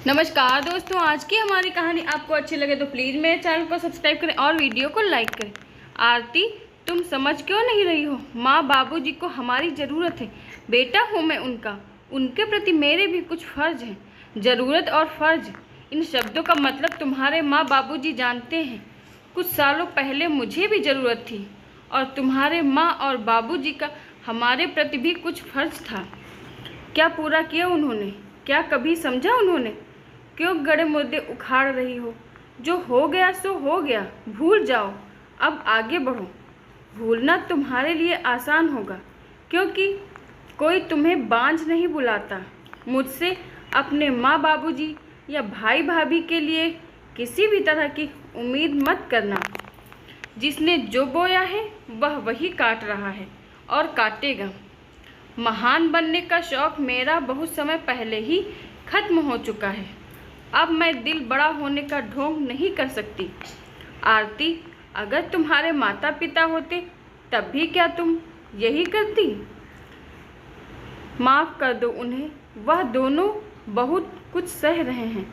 नमस्कार दोस्तों, आज की हमारी कहानी आपको अच्छी लगे तो प्लीज़ मेरे चैनल को सब्सक्राइब करें और वीडियो को लाइक करें। आरती, तुम समझ क्यों नहीं रही हो? माँ बाबूजी को हमारी ज़रूरत है। बेटा हूँ मैं उनका, उनके प्रति मेरे भी कुछ फ़र्ज हैं। ज़रूरत और फ़र्ज, इन शब्दों का मतलब तुम्हारे माँ बाबूजी जानते हैं। कुछ सालों पहले मुझे भी ज़रूरत थी और तुम्हारे माँ और बाबूजी का हमारे प्रति भी कुछ फ़र्ज था। क्या पूरा किया उन्होंने? क्या कभी समझा उन्होंने? क्यों गड़े मुर्दे उखाड़ रही हो? जो हो गया सो हो गया, भूल जाओ, अब आगे बढ़ो। भूलना तुम्हारे लिए आसान होगा क्योंकि कोई तुम्हें बांझ नहीं बुलाता। मुझसे अपने माँ बाबूजी या भाई भाभी के लिए किसी भी तरह की उम्मीद मत करना। जिसने जो बोया है वह वही काट रहा है और काटेगा। महान बनने का शौक़ मेरा बहुत समय पहले ही खत्म हो चुका है। अब मैं दिल बड़ा होने का ढोंग नहीं कर सकती। आरती, अगर तुम्हारे माता पिता होते तब भी क्या तुम यही करती? माफ़ कर दो उन्हें, वह दोनों बहुत कुछ सह रहे हैं।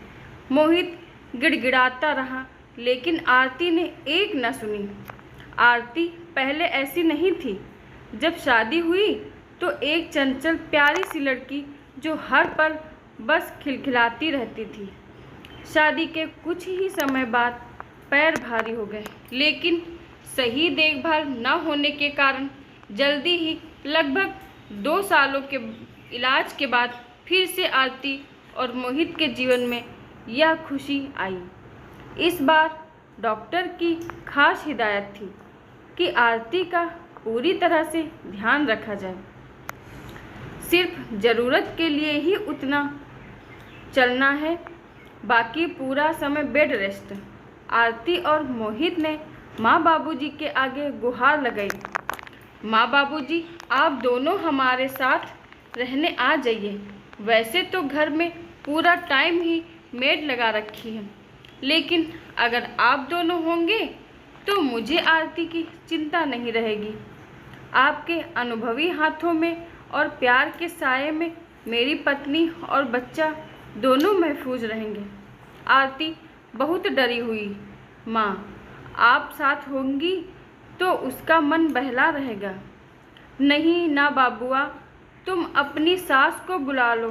मोहित गिड़गिड़ाता रहा लेकिन आरती ने एक न सुनी। आरती पहले ऐसी नहीं थी। जब शादी हुई तो एक चंचल प्यारी सी लड़की जो हर पल बस खिलखिलाती रहती थी। शादी के कुछ ही समय बाद पैर भारी हो गए, लेकिन सही देखभाल न होने के कारण जल्दी ही लगभग 2 सालों के इलाज के बाद फिर से आरती और मोहित के जीवन में यह खुशी आई। इस बार डॉक्टर की खास हिदायत थी कि आरती का पूरी तरह से ध्यान रखा जाए। सिर्फ ज़रूरत के लिए ही उतना चलना है, बाकी पूरा समय बेड रेस्ट। आरती और मोहित ने माँ बाबूजी के आगे गुहार लगाई। माँ बाबूजी, आप दोनों हमारे साथ रहने आ जाइए। वैसे तो घर में पूरा टाइम ही मेड लगा रखी है, लेकिन अगर आप दोनों होंगे तो मुझे आरती की चिंता नहीं रहेगी। आपके अनुभवी हाथों में और प्यार के साये में मेरी पत्नी और बच्चा दोनों महफूज रहेंगे। आरती बहुत डरी हुई। माँ, आप साथ होंगी तो उसका मन बहला रहेगा। नहीं ना बाबुआ, तुम अपनी सास को बुला लो।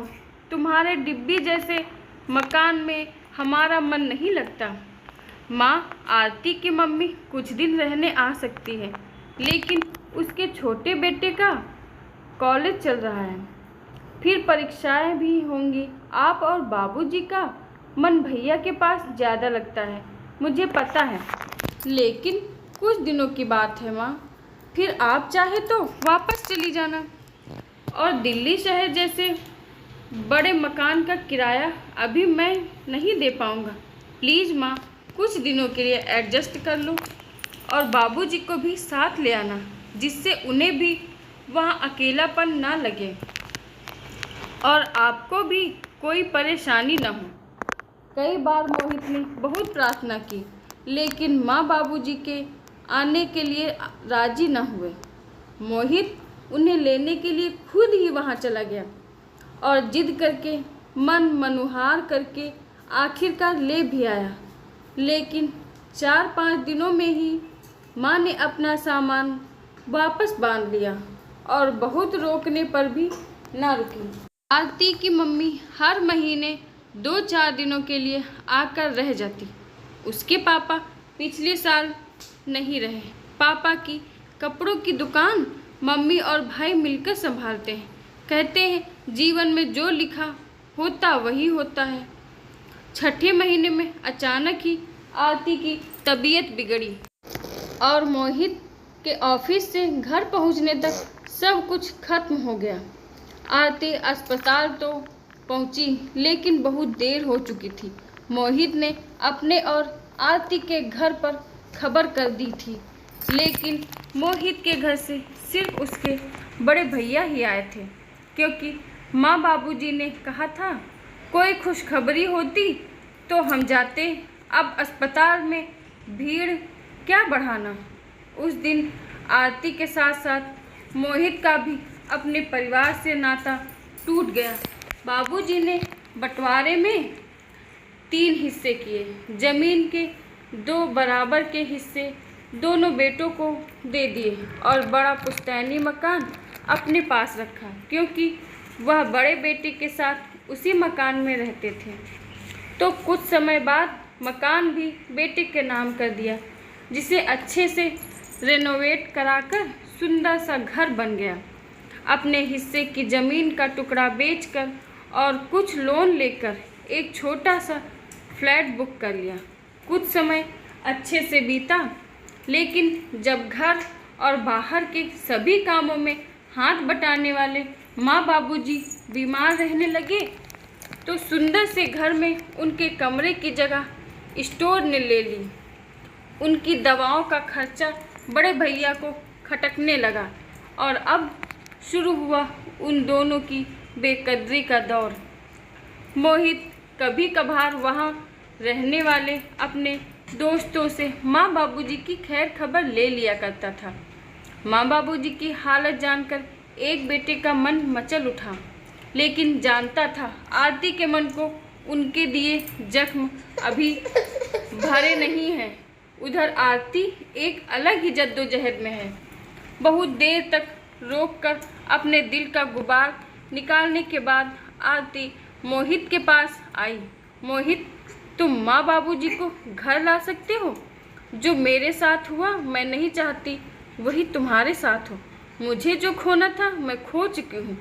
तुम्हारे डिब्बी जैसे मकान में हमारा मन नहीं लगता। माँ, आरती की मम्मी कुछ दिन रहने आ सकती है, लेकिन उसके छोटे बेटे का कॉलेज चल रहा है, फिर परीक्षाएं भी होंगी। आप और बाबूजी का मन भैया के पास ज़्यादा लगता है, मुझे पता है, लेकिन कुछ दिनों की बात है माँ। फिर आप चाहे तो वापस चली जाना। और दिल्ली शहर जैसे बड़े मकान का किराया अभी मैं नहीं दे पाऊँगा। प्लीज़ माँ, कुछ दिनों के लिए एडजस्ट कर लो और बाबूजी को भी साथ ले आना, जिससे उन्हें भी वहाँ अकेलापन ना लगे और आपको भी कोई परेशानी ना हो। कई बार मोहित ने बहुत प्रार्थना की, लेकिन माँ बाबूजी के आने के लिए राजी न हुए। मोहित उन्हें लेने के लिए खुद ही वहाँ चला गया और जिद करके मन मनुहार करके आखिरकार ले भी आया, लेकिन 4-5 दिनों में ही माँ ने अपना सामान वापस बांध लिया और बहुत रोकने पर भी ना रुकी। आरती की मम्मी हर महीने 2-4 दिनों के लिए आकर रह जाती। उसके पापा पिछले साल नहीं रहे। पापा की कपड़ों की दुकान मम्मी और भाई मिलकर संभालते हैं। कहते हैं जीवन में जो लिखा होता वही होता है। 6ठे महीने में अचानक ही आरती की तबीयत बिगड़ी और मोहित के ऑफिस से घर पहुंचने तक सब कुछ खत्म हो गया। आरती अस्पताल तो पहुंची, लेकिन बहुत देर हो चुकी थी। मोहित ने अपने और आरती के घर पर खबर कर दी थी, लेकिन मोहित के घर से सिर्फ उसके बड़े भैया ही आए थे, क्योंकि माँ बाबूजी ने कहा था कोई खुशखबरी होती तो हम जाते। अब अस्पताल में भीड़ क्या बढ़ाना। उस दिन आरती के साथ साथ मोहित का भी अपने परिवार से नाता टूट गया। बाबूजी ने बंटवारे में 3 हिस्से किए। ज़मीन के 2 बराबर के हिस्से दोनों बेटों को दे दिए और बड़ा पुश्तैनी मकान अपने पास रखा, क्योंकि वह बड़े बेटे के साथ उसी मकान में रहते थे। तो कुछ समय बाद मकान भी बेटे के नाम कर दिया, जिसे अच्छे से रेनोवेट कराकर सुंदर सा घर बन गया। अपने हिस्से की ज़मीन का टुकड़ा बेचकर और कुछ लोन लेकर एक छोटा सा फ्लैट बुक कर लिया। कुछ समय अच्छे से बीता, लेकिन जब घर और बाहर के सभी कामों में हाथ बटाने वाले माँ बाबूजी बीमार रहने लगे, तो सुंदर से घर में उनके कमरे की जगह स्टोर ने ले ली। उनकी दवाओं का खर्चा बड़े भैया को खटकने लगा और अब शुरू हुआ उन दोनों की बेकदरी का दौर। मोहित कभी कभार वहाँ रहने वाले अपने दोस्तों से माँ बाबूजी की खैर खबर ले लिया करता था। माँ बाबूजी की हालत जानकर एक बेटे का मन मचल उठा, लेकिन जानता था आरती के मन को उनके दिए जख्म अभी भरे नहीं हैं। उधर आरती एक अलग ही जद्दोजहद में है। बहुत देर तक रोककर अपने दिल का गुबार निकालने के बाद आरती मोहित के पास आई। मोहित, तुम माँ बाबूजी को घर ला सकते हो? जो मेरे साथ हुआ मैं नहीं चाहती वही तुम्हारे साथ हो। मुझे जो खोना था मैं खो चुकी हूँ,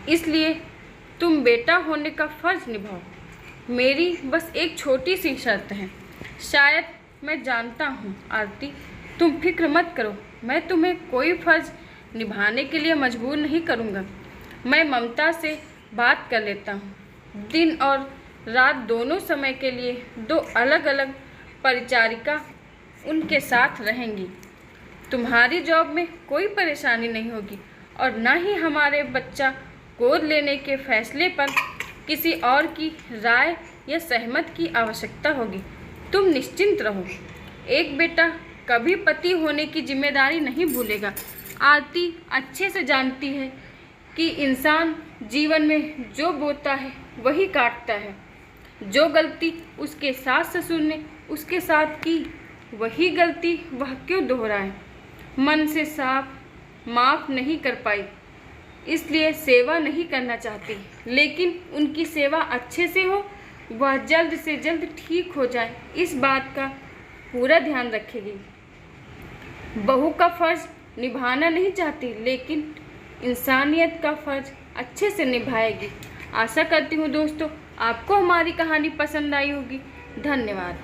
इसलिए तुम बेटा होने का फ़र्ज़ निभाओ। मेरी बस एक छोटी सी शर्त है। शायद मैं जानता हूँ आरती, तुम फिक्र मत करो, मैं तुम्हें कोई फ़र्ज़ निभाने के लिए मजबूर नहीं करूँगा। मैं ममता से बात कर लेता हूँ। दिन और रात दोनों समय के लिए 2 अलग अलग परिचारिका उनके साथ रहेंगी। तुम्हारी जॉब में कोई परेशानी नहीं होगी और ना ही हमारे बच्चा गोद लेने के फैसले पर किसी और की राय या सहमत की आवश्यकता होगी। तुम निश्चिंत रहो। एक बेटा कभी पति होने की जिम्मेदारी नहीं भूलेगा। आरती अच्छे से जानती है कि इंसान जीवन में जो बोता है वही काटता है। जो गलती उसके सास ससुर ने उसके साथ की, वही गलती वह क्यों दोहराए। मन से साफ माफ़ नहीं कर पाई, इसलिए सेवा नहीं करना चाहती, लेकिन उनकी सेवा अच्छे से हो, वह जल्द से जल्द ठीक हो जाए, इस बात का पूरा ध्यान रखेगी। बहू का फ़र्ज़ निभाना नहीं चाहती, लेकिन इंसानियत का फ़र्ज़ अच्छे से निभाएगी। आशा करती हूँ दोस्तों आपको हमारी कहानी पसंद आई होगी। धन्यवाद।